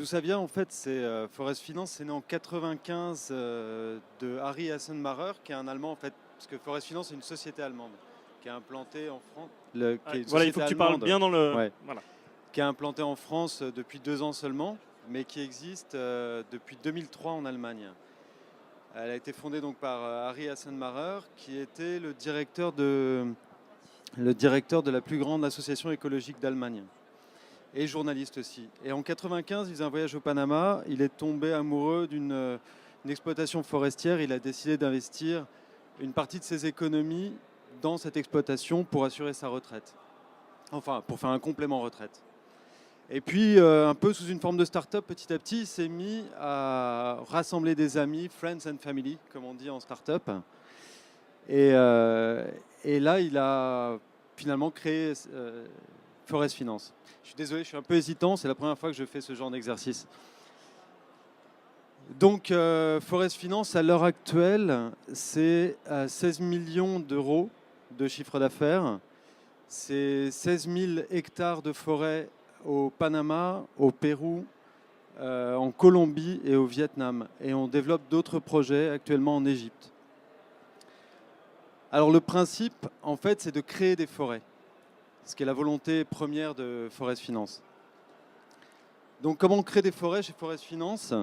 D'où ça vient en fait, c'est Forest Finance, c'est né en 95 de Harry Assenmacher, qui est un Allemand en fait, parce que Forest Finance est une société allemande qui est implantée en France, qui est une Voilà, il faut société que tu parles allemande, bien dans le. ouais, Voilà. qui est implantée en France depuis 2 ans seulement, mais qui existe depuis 2003 en Allemagne. Elle a été fondée donc par Harry Assenmacher, qui était le directeur de la plus grande association écologique d'Allemagne. Et journaliste aussi. Et en 95, il faisait un voyage au Panama. Il est tombé amoureux d'une exploitation forestière. Il a décidé d'investir une partie de ses économies dans cette exploitation pour assurer sa retraite. Enfin, pour faire un complément retraite. Et puis, un peu sous une forme de start-up, petit à petit, il s'est mis à rassembler des amis, friends and family, comme on dit en start-up. Et, et là, il a finalement créé Forest Finance. Je suis désolé, je suis un peu hésitant, c'est la première fois que je fais ce genre d'exercice. Donc Forest Finance, à l'heure actuelle, c'est 16 millions d'euros de chiffre d'affaires. C'est 16 000 hectares de forêt au Panama, au Pérou, en Colombie et au Vietnam. Et on développe d'autres projets actuellement en Égypte. Alors le principe, en fait, c'est de créer des forêts, ce qui est la volonté première de Forest Finance. Donc comment on crée des forêts chez Forest Finance?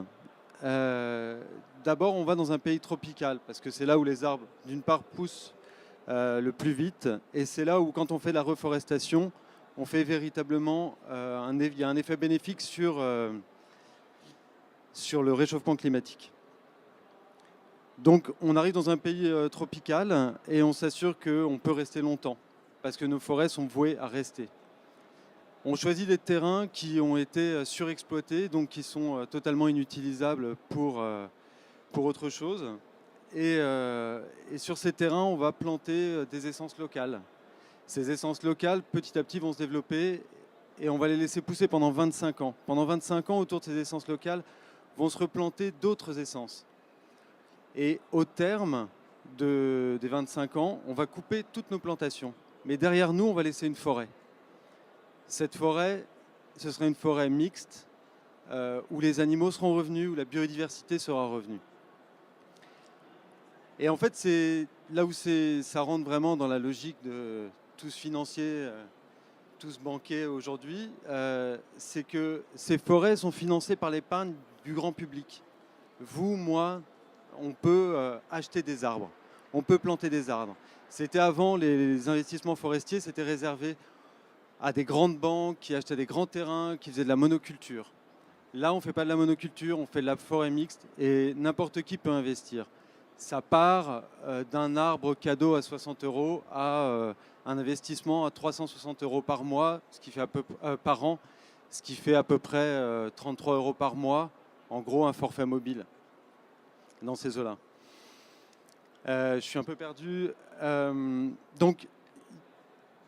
D'abord, on va dans un pays tropical, parce que c'est là où les arbres, d'une part, poussent le plus vite, et c'est là où, quand on fait la reforestation, on fait véritablement, il y a un effet bénéfique sur le réchauffement climatique. Donc on arrive dans un pays tropical, et on s'assure qu'on peut rester longtemps, parce que nos forêts sont vouées à rester. On choisit des terrains qui ont été surexploités, donc qui sont totalement inutilisables pour autre chose. Et sur ces terrains, on va planter des essences locales. Ces essences locales, petit à petit, vont se développer et on va les laisser pousser pendant 25 ans. Pendant 25 ans, autour de ces essences locales, vont se replanter d'autres essences. Et au terme des 25 ans, on va couper toutes nos plantations. Mais derrière nous, on va laisser une forêt. Cette forêt, ce sera une forêt mixte où les animaux seront revenus, où la biodiversité sera revenue. Et en fait, c'est là où ça rentre vraiment dans la logique de tous financiers, tous banquiers aujourd'hui, c'est que ces forêts sont financées par l'épargne du grand public. Vous, moi, on peut acheter des arbres, on peut planter des arbres. C'était avant, les investissements forestiers, c'était réservé à des grandes banques qui achetaient des grands terrains, qui faisaient de la monoculture. Là, on ne fait pas de la monoculture, on fait de la forêt mixte et n'importe qui peut investir. Ça part d'un arbre cadeau à 60 euros à un investissement à 360 euros par mois, ce qui fait par an, ce qui fait à peu près 33 euros par mois. En gros, un forfait mobile dans ces eaux-là. Je suis un peu perdu. Donc,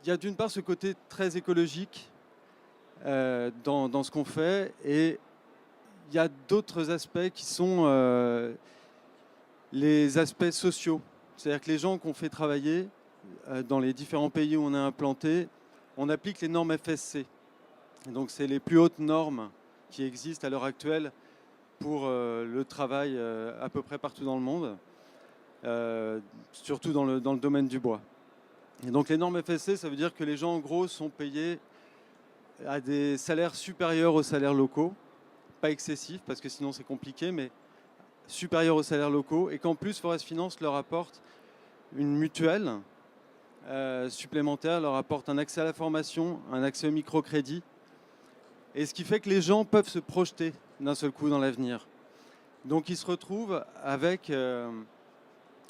il y a d'une part ce côté très écologique dans ce qu'on fait, et il y a d'autres aspects qui sont les aspects sociaux. C'est-à-dire que les gens qu'on fait travailler dans les différents pays où on est implanté, on applique les normes FSC. Donc c'est les plus hautes normes qui existent à l'heure actuelle pour le travail à peu près partout dans le monde, surtout dans le domaine du bois. Et donc les normes FSC, ça veut dire que les gens en gros sont payés à des salaires supérieurs aux salaires locaux, pas excessifs parce que sinon c'est compliqué, mais supérieurs aux salaires locaux, et qu'en plus Forest Finance leur apporte une mutuelle supplémentaire, leur apporte un accès à la formation, un accès au microcrédit, et ce qui fait que les gens peuvent se projeter d'un seul coup dans l'avenir. Donc ils se retrouvent avec une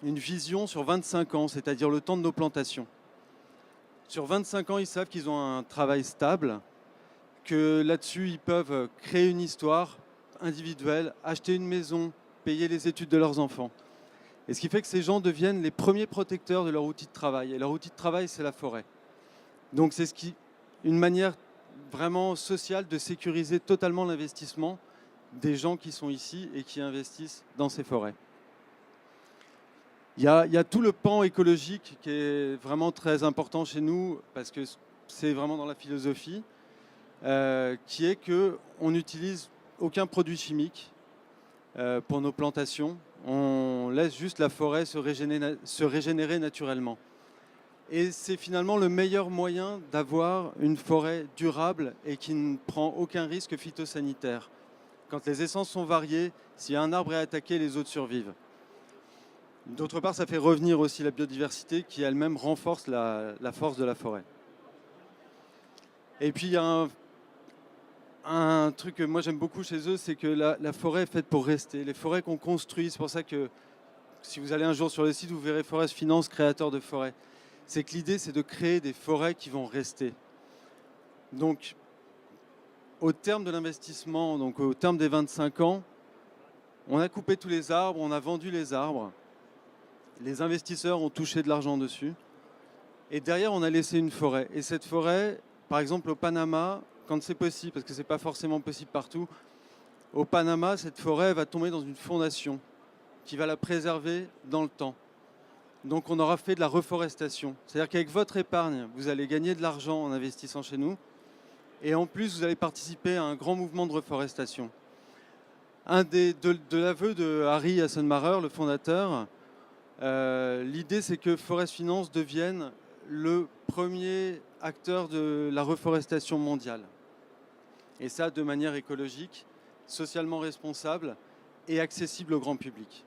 vision sur 25 ans, c'est-à-dire le temps de nos plantations. Sur 25 ans, ils savent qu'ils ont un travail stable, que là-dessus, ils peuvent créer une histoire individuelle, acheter une maison, payer les études de leurs enfants. Et ce qui fait que ces gens deviennent les premiers protecteurs de leur outil de travail. Et leur outil de travail, c'est la forêt. Donc c'est une manière vraiment sociale de sécuriser totalement l'investissement des gens qui sont ici et qui investissent dans ces forêts. Il y a tout le pan écologique qui est vraiment très important chez nous, parce que c'est vraiment dans la philosophie, qui est qu'on utilise aucun produit chimique pour nos plantations. On laisse juste la forêt se régénérer naturellement. Et c'est finalement le meilleur moyen d'avoir une forêt durable et qui ne prend aucun risque phytosanitaire. Quand les essences sont variées, s'il y a un arbre est attaqué, les autres survivent. D'autre part, ça fait revenir aussi la biodiversité qui elle-même renforce la force de la forêt. Et puis il y a un truc que moi j'aime beaucoup chez eux, c'est que la forêt est faite pour rester. Les forêts qu'on construit, c'est pour ça que si vous allez un jour sur le site, vous verrez Forest Finance, créateur de forêts. C'est que l'idée, c'est de créer des forêts qui vont rester. Donc, au terme de l'investissement, donc au terme des 25 ans, on a coupé tous les arbres, on a vendu les arbres. Les investisseurs ont touché de l'argent dessus. Et derrière, on a laissé une forêt. Et cette forêt, par exemple au Panama, quand c'est possible, parce que ce n'est pas forcément possible partout, au Panama, cette forêt va tomber dans une fondation qui va la préserver dans le temps. Donc on aura fait de la reforestation. C'est-à-dire qu'avec votre épargne, vous allez gagner de l'argent en investissant chez nous. Et en plus, vous allez participer à un grand mouvement de reforestation. De l'aveu de Harry Hassenmacher, le fondateur, l'idée c'est que Forest Finance devienne le premier acteur de la reforestation mondiale. Et ça de manière écologique, socialement responsable et accessible au grand public.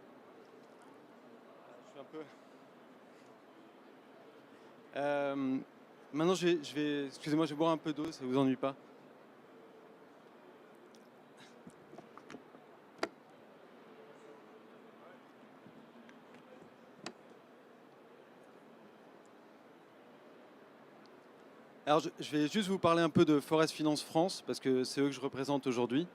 Maintenant, excusez-moi, je vais boire un peu d'eau, ça ne vous ennuie pas? Alors, je vais juste vous parler un peu de Forest Finance France, parce que c'est eux que je représente aujourd'hui.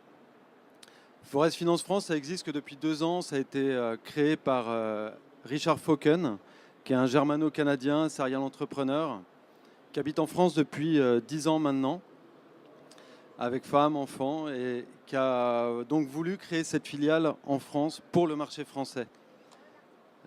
Forest Finance France, ça existe que depuis 2 ans. Ça a été créé par Richard Fauken, qui est un germano-canadien, serial entrepreneur, qui habite en France depuis 10 ans maintenant, avec femme, enfant, et qui a donc voulu créer cette filiale en France pour le marché français.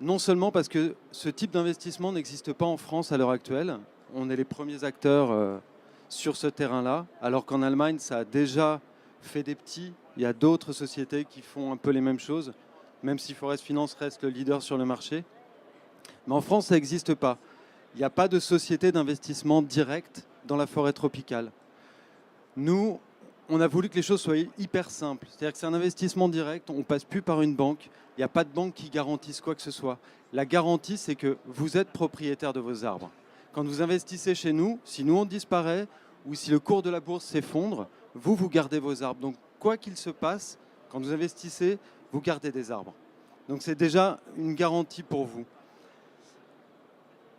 Non seulement parce que ce type d'investissement n'existe pas en France à l'heure actuelle, on est les premiers acteurs sur ce terrain-là, alors qu'en Allemagne, ça a déjà fait des petits. Il y a d'autres sociétés qui font un peu les mêmes choses, même si Forest Finance reste le leader sur le marché. Mais en France, ça n'existe pas. Il n'y a pas de société d'investissement direct dans la forêt tropicale. Nous, on a voulu que les choses soient hyper simples. C'est-à-dire que c'est un investissement direct, on ne passe plus par une banque. Il n'y a pas de banque qui garantisse quoi que ce soit. La garantie, c'est que vous êtes propriétaire de vos arbres. Quand vous investissez chez nous, si nous on disparaît ou si le cours de la bourse s'effondre, vous gardez vos arbres. Donc quoi qu'il se passe, quand vous investissez, vous gardez des arbres. Donc c'est déjà une garantie pour vous.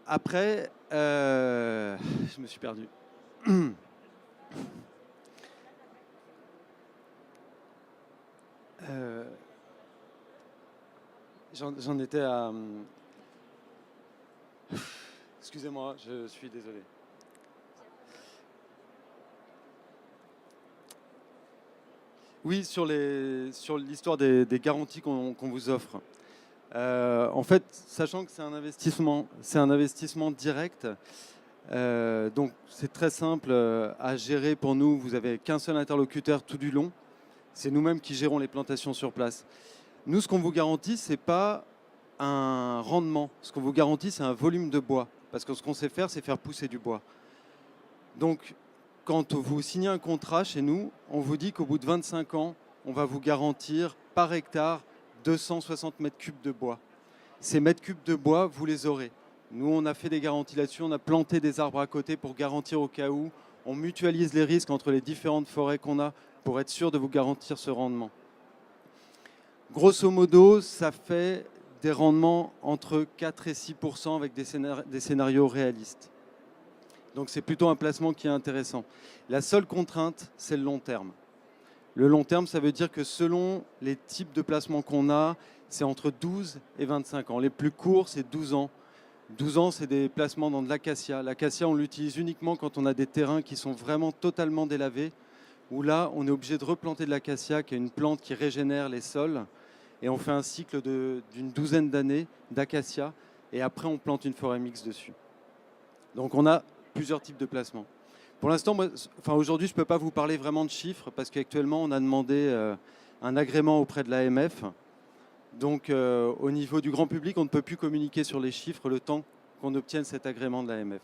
Après, je me suis perdu. J'en étais à... Excusez-moi, je suis désolé. Oui, sur l'histoire des garanties qu'on vous offre. En fait, sachant que c'est un investissement direct, donc c'est très simple à gérer pour nous. Vous n'avez qu'un seul interlocuteur tout du long. C'est nous-mêmes qui gérons les plantations sur place. Nous, ce qu'on vous garantit, ce n'est pas un rendement. Ce qu'on vous garantit, c'est un volume de bois. Parce que ce qu'on sait faire, c'est faire pousser du bois. Donc, quand vous signez un contrat chez nous, on vous dit qu'au bout de 25 ans, on va vous garantir par hectare 260 mètres cubes de bois. Ces mètres cubes de bois, vous les aurez. Nous, on a fait des garanties là-dessus. On a planté des arbres à côté pour garantir au cas où. On mutualise les risques entre les différentes forêts qu'on a pour être sûr de vous garantir ce rendement. Grosso modo, ça fait des rendements entre 4 et 6% avec des scénarios réalistes. Donc c'est plutôt un placement qui est intéressant. La seule contrainte, c'est le long terme. Le long terme, ça veut dire que selon les types de placements qu'on a, c'est entre 12 et 25 ans. Les plus courts, c'est 12 ans. 12 ans, c'est des placements dans de l'acacia. L'acacia, on l'utilise uniquement quand on a des terrains qui sont vraiment totalement délavés, où là, on est obligé de replanter de l'acacia, qui est une plante qui régénère les sols. Et on fait un cycle d'une douzaine d'années d'acacia. Et après, on plante une forêt mixte dessus. Donc on a plusieurs types de placements. Pour l'instant, aujourd'hui, je ne peux pas vous parler vraiment de chiffres parce qu'actuellement, on a demandé un agrément auprès de l'AMF. Donc, au niveau du grand public, on ne peut plus communiquer sur les chiffres le temps qu'on obtienne cet agrément de l'AMF.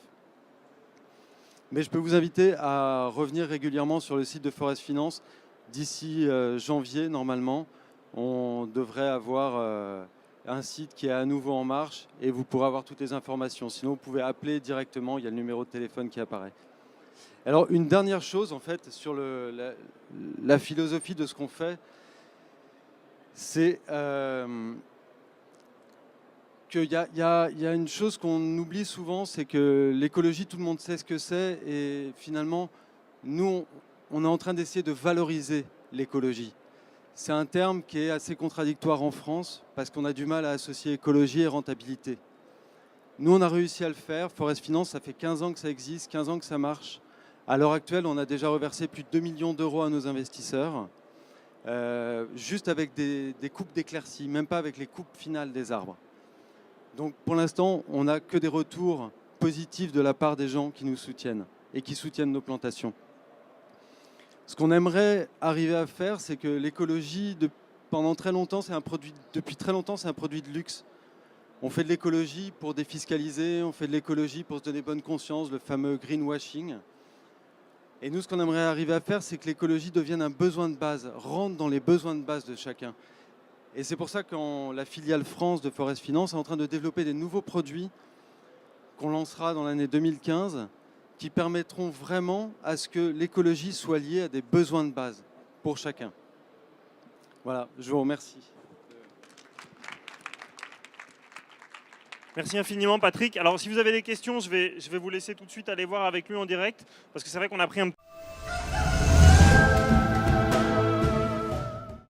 Mais je peux vous inviter à revenir régulièrement sur le site de Forest Finance. D'ici janvier, normalement, on devrait avoir un site qui est à nouveau en marche et vous pourrez avoir toutes les informations. Sinon, vous pouvez appeler directement, il y a le numéro de téléphone qui apparaît. Alors, une dernière chose, en fait, sur la philosophie de ce qu'on fait, c'est qu'il y a une chose qu'on oublie souvent, c'est que l'écologie, tout le monde sait ce que c'est, et finalement, nous, on est en train d'essayer de valoriser l'écologie. C'est un terme qui est assez contradictoire en France, parce qu'on a du mal à associer écologie et rentabilité. Nous, on a réussi à le faire. Forest Finance, ça fait 15 ans que ça existe, 15 ans que ça marche. À l'heure actuelle, on a déjà reversé plus de 2 millions d'euros à nos investisseurs, juste avec des coupes d'éclaircies, même pas avec les coupes finales des arbres. Donc pour l'instant, on n'a que des retours positifs de la part des gens qui nous soutiennent et qui soutiennent nos plantations. Ce qu'on aimerait arriver à faire, c'est que l'écologie, pendant très longtemps, depuis très longtemps, c'est un produit de luxe. On fait de l'écologie pour défiscaliser, on fait de l'écologie pour se donner bonne conscience, le fameux greenwashing. Et nous, ce qu'on aimerait arriver à faire, c'est que l'écologie devienne un besoin de base, rentre dans les besoins de base de chacun. Et c'est pour ça que la filiale France de Forest Finance est en train de développer des nouveaux produits qu'on lancera dans l'année 2015 qui permettront vraiment à ce que l'écologie soit liée à des besoins de base pour chacun. Voilà, je vous remercie. Merci infiniment Patrick. Alors si vous avez des questions, je vais vous laisser tout de suite aller voir avec lui en direct, parce que c'est vrai qu'on a pris un...